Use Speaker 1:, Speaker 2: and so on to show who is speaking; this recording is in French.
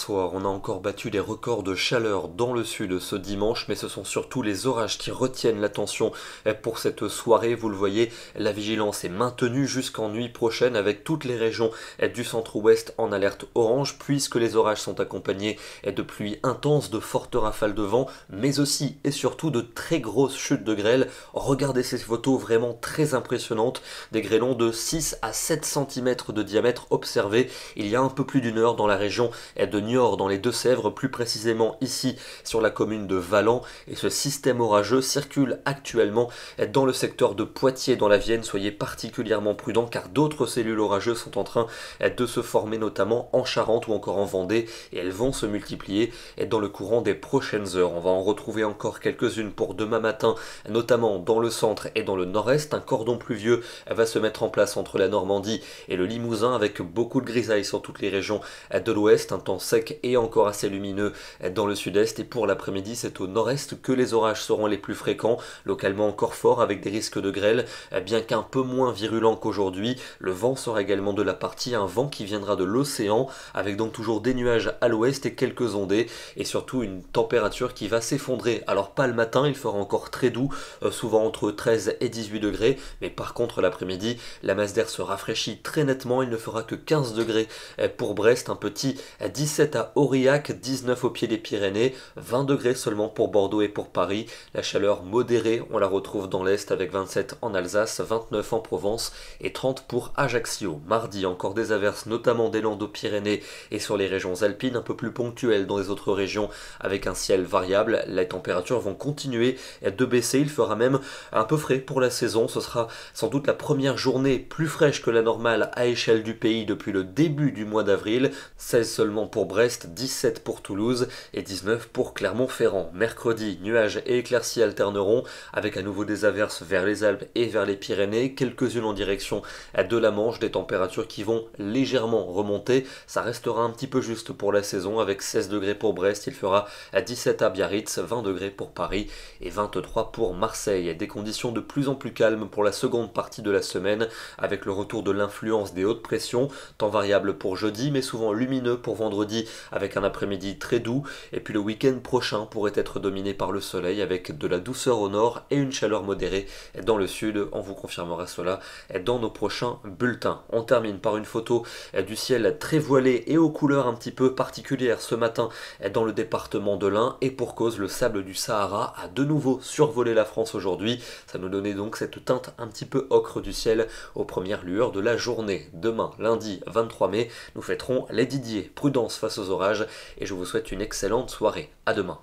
Speaker 1: soir, on a encore battu des records de chaleur dans le sud ce dimanche, mais ce sont surtout les orages qui retiennent l'attention pour cette soirée. Vous le voyez, la vigilance est maintenue jusqu'en nuit prochaine avec toutes les régions du centre-ouest en alerte orange, puisque les orages sont accompagnés de pluies intenses, de fortes rafales de vent, mais aussi et surtout de très grosses chutes de grêle. Regardez ces photos vraiment très impressionnantes, des grêlons de 6 à 7 cm de diamètre observés il y a un peu plus d'une heure dans la région de Niort, dans les Deux-Sèvres, plus précisément ici sur la commune de Valent, et ce système orageux circule actuellement dans le secteur de Poitiers dans la Vienne. Soyez particulièrement prudents car d'autres cellules orageuses sont en train de se former, notamment en Charente ou encore en Vendée, et elles vont se multiplier dans le courant des prochaines heures. On va en retrouver encore quelques-unes pour demain matin, notamment dans le centre et dans le nord-est. Un cordon pluvieux va se mettre en place entre la Normandie et le Limousin avec beaucoup de grisailles sur toutes les régions de l'ouest, un temps sec et encore assez lumineux dans le sud-est, et pour l'après-midi c'est au nord-est que les orages seront les plus fréquents, localement encore forts avec des risques de grêle, bien qu'un peu moins virulents qu'aujourd'hui. Le vent sera également de la partie, un vent qui viendra de l'océan, avec donc toujours des nuages à l'ouest et quelques ondées, et surtout une température qui va s'effondrer. Alors pas le matin, il fera encore très doux, souvent entre 13 et 18 degrés, mais par contre l'après-midi, la masse d'air se rafraîchit très nettement, il ne fera que 15 degrés pour Brest, un petit 17 à Aurillac, 19 au pied des Pyrénées, 20 degrés seulement pour Bordeaux et pour Paris. La chaleur modérée, on la retrouve dans l'Est avec 27 en Alsace, 29 en Provence et 30 pour Ajaccio. Mardi, encore des averses, notamment des Landes aux Pyrénées et sur les régions alpines, un peu plus ponctuelles dans les autres régions avec un ciel variable. Les températures vont continuer de baisser, il fera même un peu frais pour la saison. Ce sera sans doute la première journée plus fraîche que la normale à échelle du pays depuis le début du mois d'avril, 16 seulement pour Brest, 17 pour Toulouse et 19 pour Clermont-Ferrand. Mercredi, nuages et éclaircies alterneront avec à nouveau des averses vers les Alpes et vers les Pyrénées, quelques-unes en direction de la Manche, des températures qui vont légèrement remonter. Ça restera un petit peu juste pour la saison avec 16 degrés pour Brest, il fera 17 à Biarritz, 20 degrés pour Paris et 23 pour Marseille. Des conditions de plus en plus calmes pour la seconde partie de la semaine avec le retour de l'influence des hautes pressions, temps variable pour jeudi mais souvent lumineux pour vendredi avec un après-midi très doux, et puis le week-end prochain pourrait être dominé par le soleil avec de la douceur au nord et une chaleur modérée dans le sud. On vous confirmera cela dans nos prochains bulletins. On termine par une photo du ciel très voilé et aux couleurs un petit peu particulières ce matin dans le département de l'Ain, et pour cause, le sable du Sahara a de nouveau survolé la France aujourd'hui. Ça nous donnait donc cette teinte un petit peu ocre du ciel aux premières lueurs de la journée. Demain, lundi 23 mai, nous fêterons les Didier. Prudence face aux orages et je vous souhaite une excellente soirée. À demain.